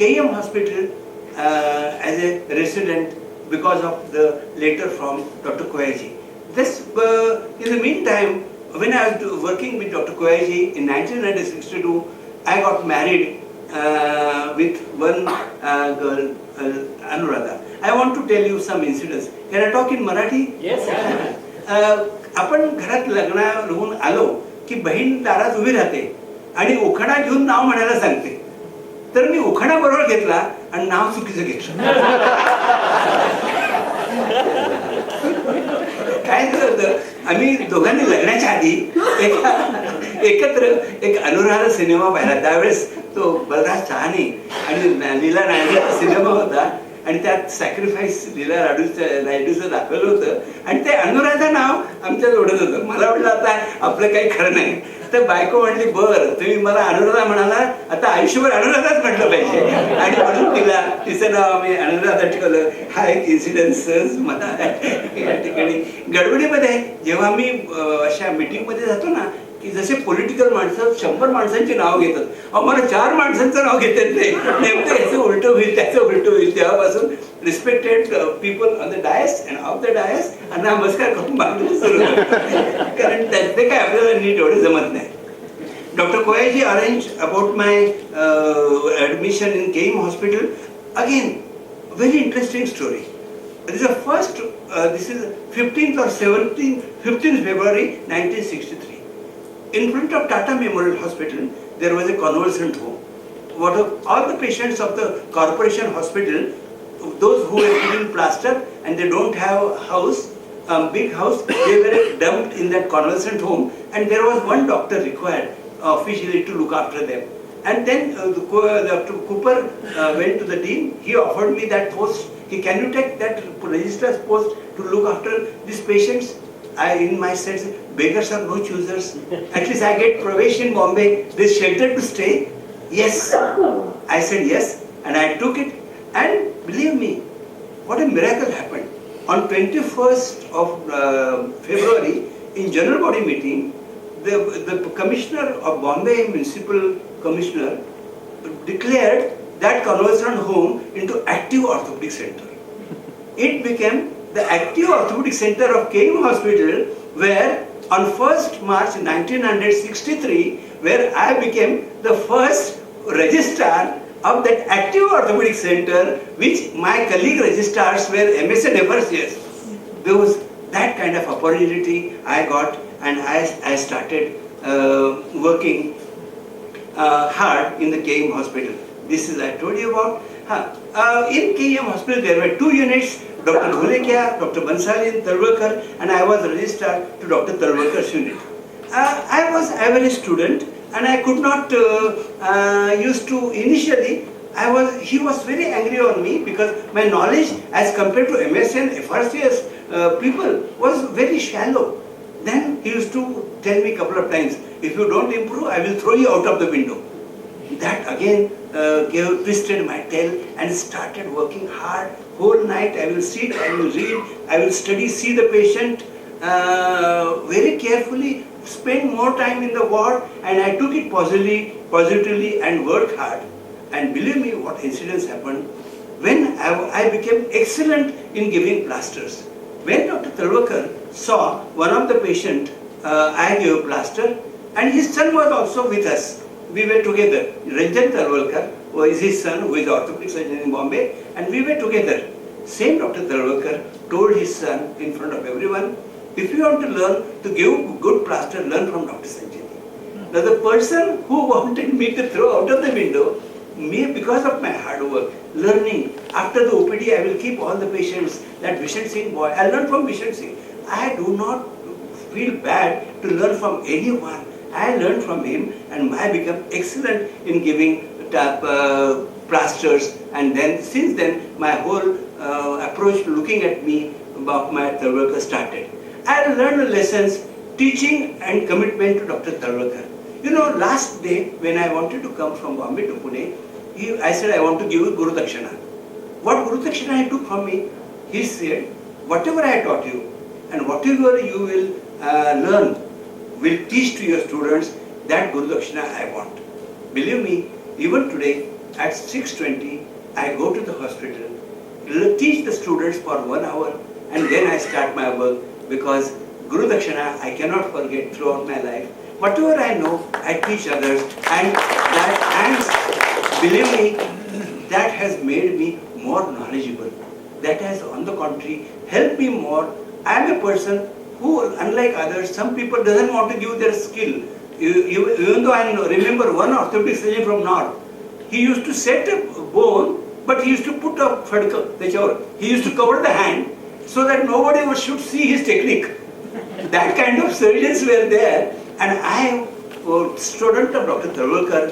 KM Hospital as a resident because of the letter from Dr. Koyaji. This, in the meantime, when I was working with Dr. Koyaji in 1962, I got married with one girl, Anuradha. I want to tell you some incidents. Can I talk in Marathi? Yes. आपण घरात लग्नाहून आलो की बहीण दारात उभी राहते आणि उखाणा घेऊन नाव म्हणायला सांगते. तर मी उखाणा बरोबर घेतला आणि नाव चुकीचं घेतलं. काय झालं होतं, आम्ही दोघांनी लग्नाच्या आधी एकत्र एक अनुराधा सिनेमा पाहिला. त्यावेळेस तो बलराज चहाने आणि लीला नायडूचा सिनेमा होता आणि त्यात सॅक्रिफाईस लीला नायडूचं दाखवलं होतं आणि ते अनुराधा नाव आमच्या जोडत होतं. मला वाटलं आता आपलं काही खरं नाही. तर बायको म्हणली, बरं तुम्ही मला अनुराधा म्हणाला, आता आयुष्यभर अनुराधाच म्हटलं पाहिजे. आणि म्हणून तिचं नाव आम्ही अनुराधा ठेवलं. हा एक इन्सिडन्स मला या ठिकाणी गडबडीमध्ये जेव्हा मी अशा मीटिंगमध्ये जातो ना, की जसे पॉलिटिकल माणसं 100 माणसांची नाव घेतात, आम्हाला 4 माणसांचं नाव घेतात नाही, नेमकं याचं उलटं होईल त्याचं उलटं होईल. तेव्हापासून respected people on the dais and off the dais नमस्कार करून मागणी सुरू होतं. कारण ते काय आपल्याला नीट एवढं जमत नाही. Dr. Koyaji arranged about my admission in KM Hospital. Again, very interesting story. This is the first, this is 15th or 15th February 1963. In front of Tata Memorial Hospital, there was a convalescent home. All the patients of the corporation hospital, those who were given plaster and they don't have a house, big house, they were dumped in that convalescent home, and there was one doctor required officially to look after them. And then Dr. Cooper went to the dean. He offered me that post. Can you take that registrar's post to look after these patients? I, in my sense, beggars are no choosers. At least I get Pravesh in Bombay. This shelter to stay. Yes, I said yes, and I took it. And believe me, what a miracle happened. On 21st of February, in general body meeting, the commissioner of Bombay Municipal Commissioner declared that convalescent home into active orthopedic center. It became the active orthopedic center of KM Hospital, where on 1st March 1963, where I became the first registrar of that active orthopedic center, which my colleague registrars were MS and FRCS. There was that kind of opportunity I got, and I started working hard in the KM Hospital. This is I told you about. In KM Hospital there were 2 units, Dr. Ghulekia, Dr. Bansali and Talwalkar, and I was registered to Dr. Talwalkar's unit. I was average student and I could not used to initially. He was very angry on me because my knowledge as compared to MS and FRCS people was very shallow. Then he used to tell me a couple of times, if you don't improve, I will throw you out of the window. That again twisted my tail and started working hard. Whole night I will sit, I will read, I will study, see the patient very carefully, spend more time in the ward, and I took it positively and worked hard. And believe me, what incidents happened when I became excellent in giving plasters. When Dr. Talwalkar saw one of the patient, I gave plaster, and his son was also with us. We were together. Ranjan Talwalkar is his son, who is orthopedic surgeon in Bombay, and we were together. Same Dr. Talwalkar told his son in front of everyone, if you want to learn to give good plaster, learn from Dr. Sancheti. Now the person who wanted me to throw out of the window, me because of my hard work, learning, after the OPD I will keep all the patients, that Vishen Singh boy, I learned from Vishen Singh. I do not feel bad to learn from anyone. I learned from him and I became excellent in giving plasters, and then since then my whole approach to looking at me about my Talwalkar started. I learned lessons, teaching and commitment to Dr. Talwalkar. You know, last day when I wanted to come from Bombay to Pune, I said I want to give you Guru Dakshina. What Guru Dakshina he took from me? He said, whatever I taught you and whatever you will learn, will teach to your students, that Guru Dakshina I want. Believe me, even today at 6:20, I go to the hospital, teach the students for 1 hour, and then I start my work, because Guru Dakshina I cannot forget throughout my life. Whatever I know, I teach others, and believe me, that has made me more knowledgeable. That has, on the contrary, helped me more. I am a person who, unlike others, some people doesn't want to give their skill. Even though I remember one orthopedic surgeon from North, he used to set a bone, but he used to put a fadka, he used to cover the hand so that nobody should see his technique. That kind of surgeons were there, and I, student of Dr. Tarwalkar,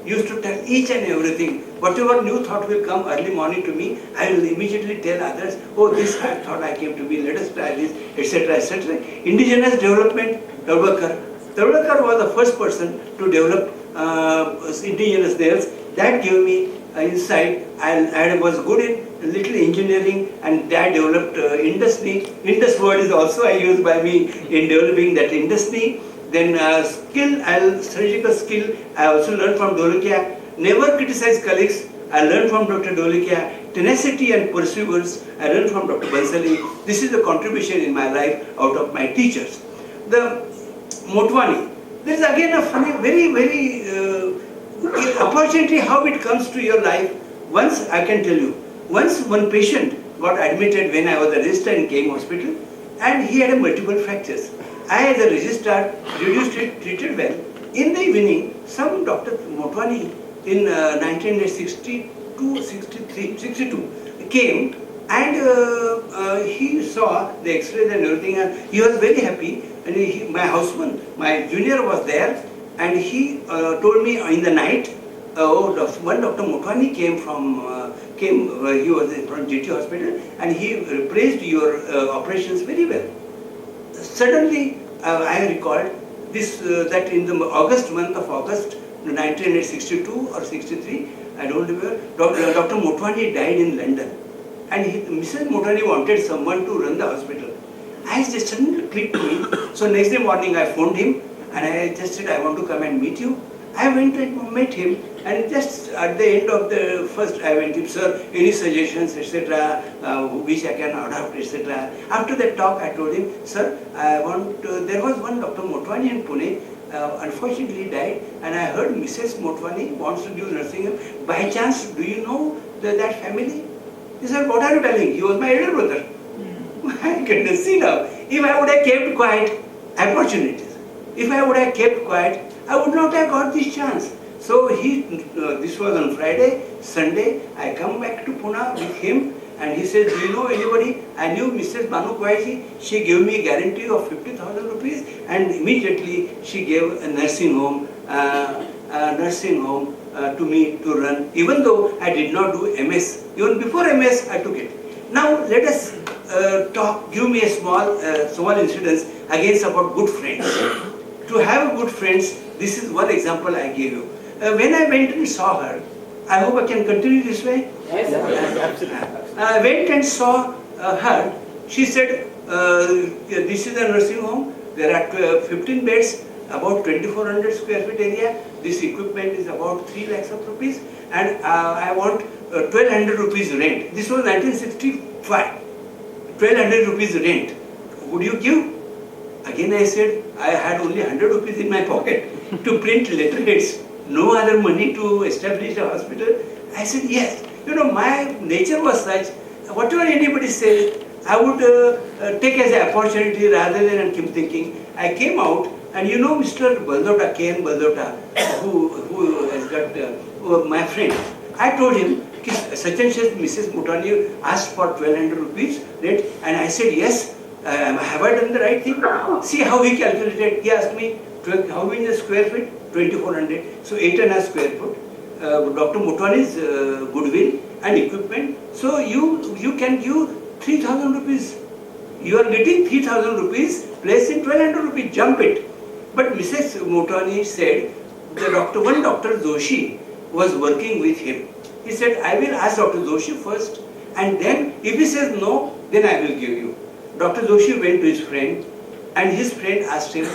used to tell each and everything. Whatever new thought will come early morning to me, I will immediately tell others, oh, this thought I came to be, let us try this, etc., etc. Indigenous development, Tarwalkar. Tarwalkar was the first person to develop indigenous nails. That gave me insight. I was good in little engineering, and that developed industry. Indus word is also I used by me in developing that industry. Then surgical skill, I also learned from Dholakia. Never criticize colleagues, I learned from Dr. Dholakia. Tenacity and perseverance, I learned from Dr. Bansali. This is the contribution in my life out of my teachers. The Motwani, there is again a funny, very opportunity how it comes to your life. Once, I can tell you, once one patient got admitted when I was a registrar in King Hospital, and he had multiple fractures. I, as a registrar, reduced it, treated well. In the evening, some Dr. Motwani in 1962 came, and he saw the X-rays and everything, and he was very happy. And my houseman, my junior, was there, and he told me in the night, one Dr. Motwani came from, he was from GT Hospital, and he praised your operations very well. Suddenly, I recalled this that in the month of August 1962 or 63, I don't remember, Dr. Motwani died in London, and Mrs. Motwani wanted someone to run the hospital. I just suddenly clicked to me. So next day morning I phoned him, and I just said, I want to come and meet you. I went and met him, and just at the end of the first, I went to him, sir, any suggestions, etc., which I can adopt, etc. After that talk, I told him, sir, I want, there was one Dr. Motwani in Pune, unfortunately died, and I heard Mrs. Motwani wants to do nursing home. By chance, do you know that family? He said, what are you telling? He was my elder brother. I can see now. If I would have kept quiet, opportunities. If I would have kept quiet, I would not have got this chance. So this was on Friday. Sunday, I come back to Pune with him, and he says, do you know anybody? I knew Mrs. Banu Kwaiji. She gave me a guarantee of 50,000 rupees, and immediately she gave a nursing home to me to run. Even though I did not do MS, even before MS, I took it. Now let us give me a small incident against about good friends. To have good friends, this is one example I gave you. When I went and saw her, I hope I can continue this way. Yes, absolutely. I went and saw her. She said, this is a nursing home. There are 15 beds, about 2400 square feet area. This equipment is about 3 lakhs of rupees, and I want 1200 rupees rent. This was 1965. 1200 rupees rent. Would you give? Again I said, I had only 100 rupees in my pocket to print letterheads, no other money to establish a hospital. I said, yes. You know, my nature was such, whatever anybody says, I would take as an opportunity rather than keep thinking. I came out, and you know Mr. Baldota, K.N. Baldota, who has got my friend. I told him, such and such Mrs. Motwani asked for 1200 rupees rent, and I said, yes. Have I done the right thing? See how he calculated. He asked me, how many square feet? 2400. So 8.5 square foot. Dr. Motwani's goodwill and equipment. So you can give 3000 rupees. You are getting 3000 rupees, place in 1200 rupees, jump it. But Mrs. Motwani said, one Dr. Joshi was working with him. He said, I will ask Dr. Joshi first, and then if he says no, then I will give you. Dr. Joshi went to his friend, and his friend asked him,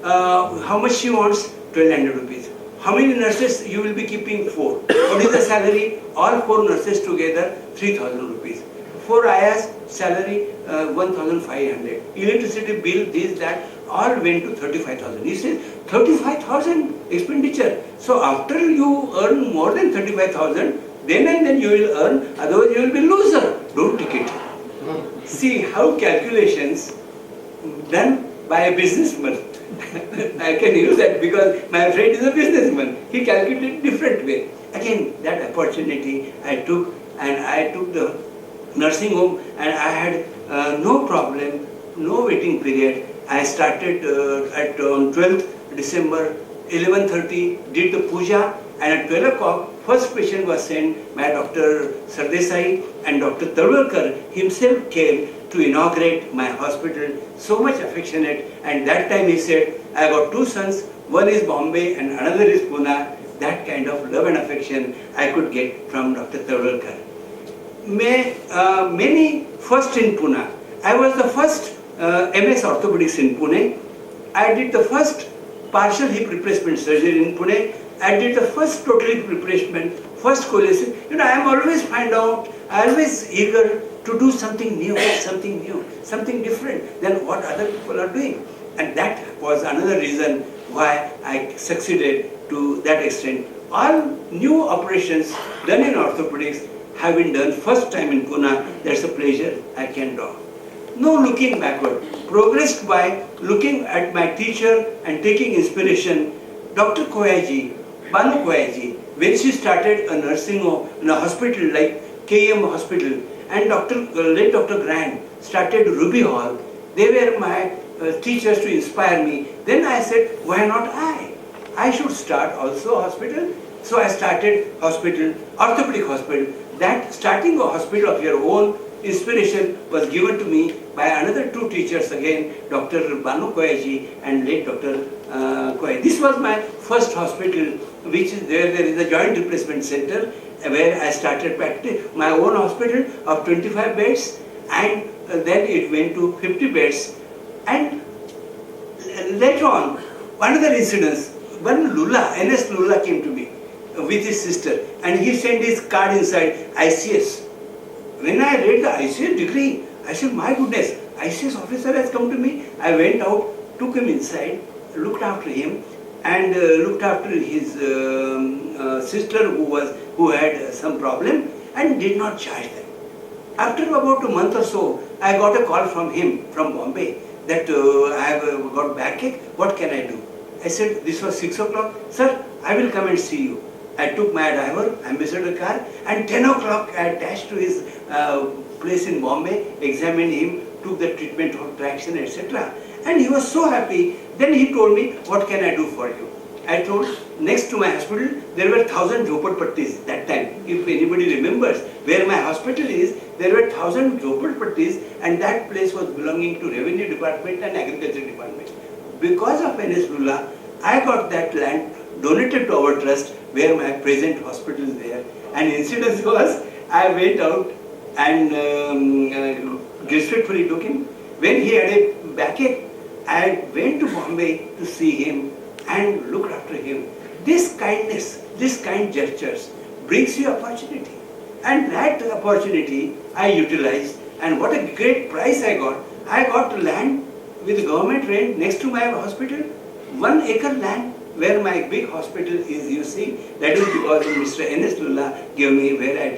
how much she wants? 1200 rupees. how many nurses you will be keeping? 4. What is the salary? All 4 nurses together, 3,000 rupees. 4 ayahs, salary 1,500. Electricity bill, this, that, all went to 35,000. He says, 35,000 expenditure. So after you earn more than 35,000, then and then you will earn, otherwise you will be loser. Don't take it. See how calculations done by a businessman. I can use that because my friend is a businessman. He calculated different way. Again, that opportunity I took, and I took the nursing home, and I had no problem, no waiting period. I started at 12th December, 11:30, did the puja, and at 12 o'clock, first patient was sent by Dr. Sardesai, and Dr. Talwalkar himself came to inaugurate my hospital, so much affectionate. And that time he said, I got 2 sons, one is Bombay and another is Pune. That kind of love and affection I could get from Dr. Talwalkar. Many first in Pune. I was the first MS orthopedics in Pune. I did the first partial hip replacement surgery in Pune. I did the first total hip replacement, first scoliosis. I am always always eager to do something new, something different than what other people are doing. And that was another reason why I succeeded to that extent. All new operations done in orthopedics have been done first time in Pune. That's a pleasure I can do. No looking backward. Progressed by looking at my teacher and taking inspiration. Dr. Koyaji, Banu Koyaji, when she started a nursing home in a hospital like KM Hospital, and late Dr. Grant started Ruby Hall, they were my teachers to inspire me. Then I said, why not I? I should start also a hospital. So I started hospital, orthopedic hospital. That starting a hospital of your own inspiration was given to me by another 2 teachers again, Dr. Banu Koyaji and late Dr. Koyaji. This was my first hospital, which is there is a joint replacement center where I started practice, my own hospital of 25 beds, and then it went to 50 beds. And later on, another incident, one NS Lula came to me with his sister, and he sent his card inside ICS. When I read the ICS degree, I said, my goodness, ICS officer has come to me. I went out, took him inside, looked after him, and looked after his sister who had some problem, and did not charge them. After about a month or so, I got a call from him, from Bombay, that I have got backache, what can I do? I said, this was 6 o'clock, sir, I will come and see you. I took my driver, ambassador car, and 10 o'clock I dashed to his place in Bombay, examined him, took the treatment of traction, etc. And he was so happy. Then he told me, what can I do for you? I told, next to my hospital, there were 1,000 jhopatpattis that time. If anybody remembers where my hospital is, there were 1,000 jhopatpattis, and that place was belonging to Revenue Department and Agriculture Department. Because of NS Lula, I got that land donated to our trust where my present hospital is there. And incident was, I went out and respectfully took him. When he had a backache, I went to Bombay to see him and looked after him. This kindness, this kind gestures brings you opportunity. And that opportunity I utilized, and what a great price I got. I got land with government rent next to my hospital, 1 acre land where my big hospital is, you see. That is because Mr. NS Lula gave me where I did